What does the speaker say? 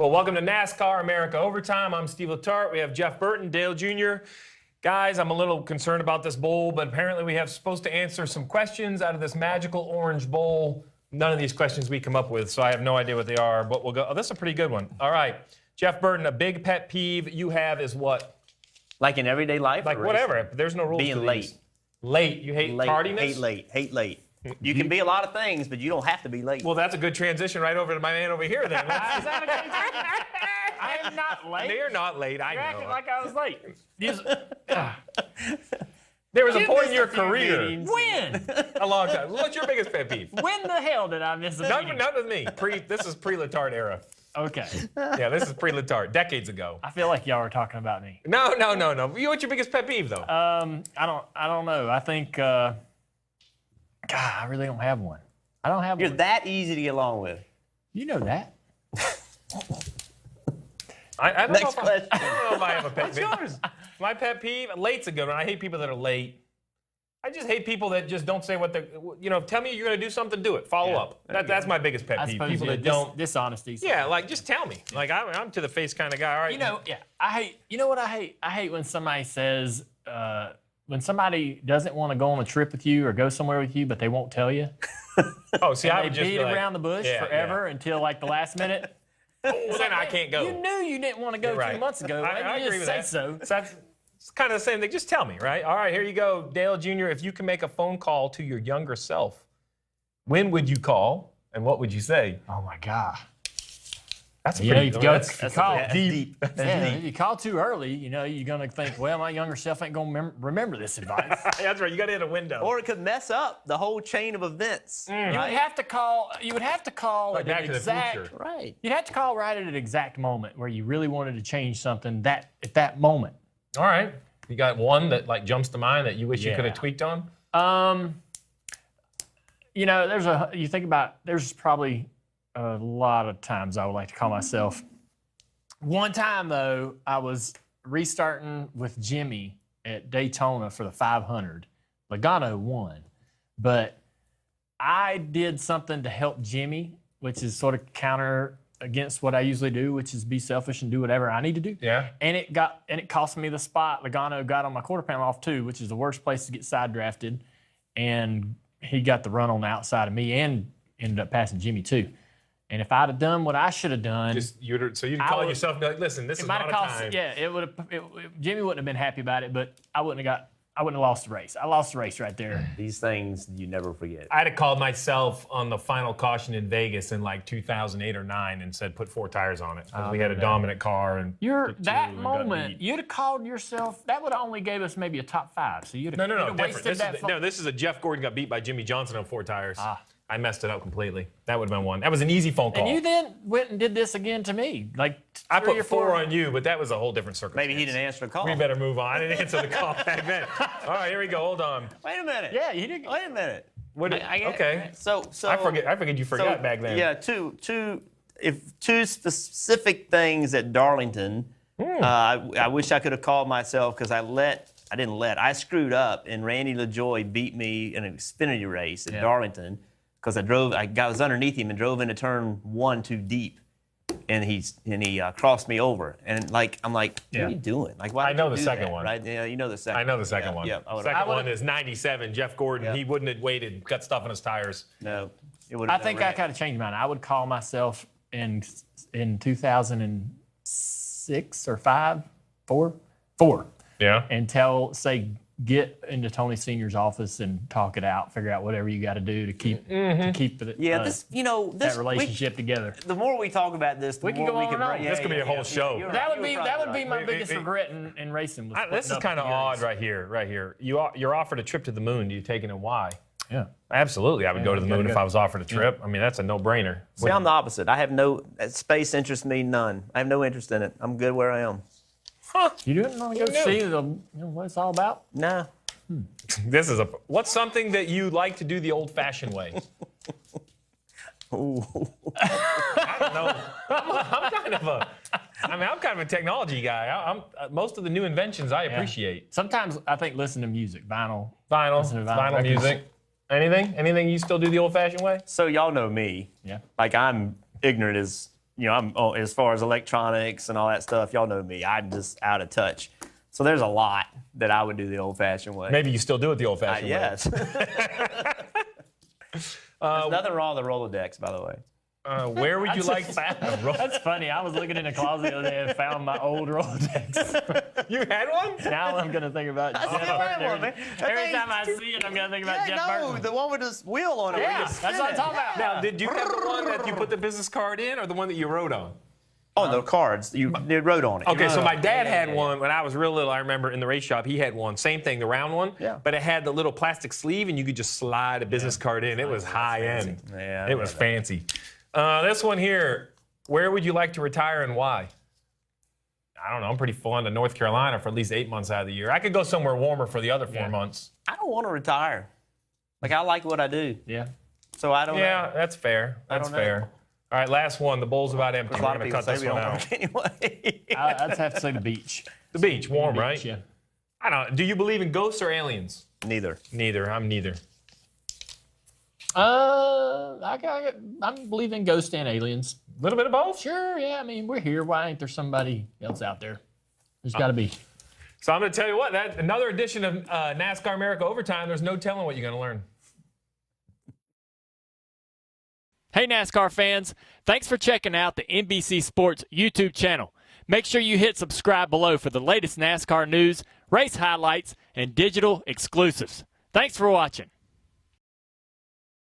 Well, welcome to NASCAR America Overtime. I'm Steve Letarte. We have Jeff Burton, Dale Jr. Guys, I'm a little concerned about this bowl, but apparently we have supposed to answer some questions out of this magical orange bowl. None of these questions we come up with, so I have no idea what they are, but we'll go. Oh, this is a pretty good one. All right. Jeff Burton, a big pet peeve you have is what? Like in everyday life? Like whatever. There's no rules. Being late. Late. You hate tardiness? Hate late. You can be a lot of things, but you don't have to be late. Well, that's a good transition right over to my man over here then. Is that okay? I am not late. You're not late, I You're know. acting like I was late. There was a point in your career. When? A long time. What's your biggest pet peeve? When the hell did I miss a meeting? None with me. This is pre-Letarte era. Okay. Yeah, this is pre-Letarte, decades ago. I feel like y'all were talking about me. No. What's your biggest pet peeve, though? I don't know. I think, God, I really don't have one. I don't have You're one. that easy to get along with. You know that. I don't Next know question. I don't know if I have a pet What's peeve. yours? My pet peeve, late's a good one. I hate people that are late. I just hate people that just don't say what they're, tell me you're going to do something, do it. Follow up. That's my biggest pet I peeve. suppose People that don't. dishonesty. Yeah, like, just tell me. Like, I'm to the face kind of guy. All right. You know what I hate? I hate when somebody says, when somebody doesn't want to go on a trip with you or go somewhere with you, but they won't tell you. Oh, see, I They would just beat be like, around the bush forever until like the last minute. Well, then I can't go. You knew you didn't want to go You're right. 2 months ago. Why I didn't agree you with just say that. so? That's it's kind of the same thing. Just tell me, right? All right, here you go. Dale Jr., if you can make a phone call to your younger self, when would you call and what would you say? Oh my God. That's a You know, pretty if you that's call deep. if you call too early, you're gonna think, well, my younger self ain't gonna remember this advice. That's right. You got to hit a window. Or it could mess up the whole chain of events. You would have to call. You would have to call Like at Back an to the exact. Future. Right. You'd have to call right at an exact moment where you really wanted to change something at that moment. All right. You got one that like jumps to mind that you wish you could have Yeah. tweaked on? You think about. There's probably a lot of times I would like to call myself. One time, though, I was restarting with Jimmy at Daytona for the 500. Logano won. But I did something to help Jimmy, which is sort of counter against what I usually do, which is be selfish and do whatever I need to do. Yeah. And it cost me the spot. Logano got on my quarter panel off too, which is the worst place to get side drafted. And he got the run on the outside of me and ended up passing Jimmy too. And if I'd have done what I should have done, So you'd call yourself and be like, listen, this is not a time. yeah, Jimmy wouldn't have been happy about it, but I wouldn't have lost the race. I lost the race right there. These things you never forget. I'd have called myself on the final caution in Vegas in like 2008 or 9 and said, put 4 tires on it. Because we had a dominant car. And That moment, you'd have called yourself, that would have only gave us maybe a top 5. So you'd have No, wasted different. that. This is a Jeff Gordon got beat by Jimmy Johnson on 4 tires. I messed it up completely. That would have been one. That was an easy phone call. And you then went and did this again to me. Like I 3 put or 4 on you, but that was a whole different circumstance. Maybe he didn't answer the call. We better move on. I didn't answer the call back then. All right, here we go. Hold on. Wait a minute. Yeah, you did. Wait a minute. Okay. So I figured you forgot back then. Yeah, two specific things at Darlington. I wish I could have called myself because I screwed up and Randy LaJoy beat me in an Xfinity race at Darlington because I was underneath him and drove into turn 1 too deep. And he crossed me over, and I'm like, what are you doing? Like, why? I know did you the do second that, one. right? Yeah, you know the second. I know the second one. Yeah, second one is 97. Jeff Gordon. Yeah. He wouldn't have waited. Got stuff in his tires. No, it would. I think I kind of changed mine. I would call myself in 2006 or 5, 4, Yeah. and get into Tony Senior's office and talk it out, figure out whatever you got to do to keep it. Yeah, that relationship together. The more we talk about this, the We can more go we on can and bring. on. This could be a whole show. That would be my biggest regret in racing. Was This is kind of odd right here. You're offered a trip to the moon. Do you take it and why? Yeah. Absolutely, I would go to the moon if I was offered a trip. Yeah. I mean, that's a no-brainer. See, I'm the opposite. I have space interests me none. I have no interest in it. I'm good where I am. You didn't want to go see what it's all about? Nah. What's something that you like to do the old-fashioned way? Ooh. I don't know. I'm kind of a technology guy. Most of the new inventions I appreciate. Sometimes I think listen to music, vinyl Vinyl music. Anything you still do the old-fashioned way? So y'all know me. Yeah. Like I'm ignorant as I'm as far as electronics and all that stuff. Y'all know me. I'm just out of touch. So there's a lot that I would do the old-fashioned way. Maybe you still do it the old-fashioned way. Yes. There's nothing wrong with the Rolodex, by the way. Where would you like? That's funny. I was looking in the closet the other day and found my old Rolodex. You had one? Now I'm gonna think about Jeff still have Burton. one, man. Every time I see it, I'm gonna think about Jeff Burton. the one with the wheel on it. where you Yeah, just that's spin what I'm it. talking about. Now, did you have the one that you put the business card in, or the one that you wrote on? Oh, the cards. You wrote on it. Okay, so my dad Yeah, had yeah, one when I was real little. I remember in the race shop, he had one. Same thing, the round one. Yeah. But it had the little plastic sleeve, and you could just slide a business card in. It was high end. Yeah, It was fancy. This one here. Where would you like to retire and why? I don't know. I'm pretty fond of North Carolina for at least 8 months out of the year. I could go somewhere warmer for the other 4 months. I don't want to retire. Like, I like what I do. Yeah. So I don't know. Yeah, that's fair. That's don't know. fair. All right, last one. The bowl's about empty. A We're lot of going to people cut say this we one don't out. work anyway. I'd have to say the beach. The beach, warm, Beach, right? Yeah. I don't. Do you believe in ghosts or aliens? Neither. Neither. I'm neither. I believe in ghosts and aliens. A little bit of both. Sure, yeah. I mean, we're here. Why ain't there somebody else out there? There's got to be. So I'm going to tell you what. That another edition of NASCAR America Overtime. There's no telling what you're going to learn. Hey, NASCAR fans. Thanks for checking out the NBC Sports YouTube channel. Make sure you hit subscribe below for the latest NASCAR news, race highlights, and digital exclusives. Thanks for watching.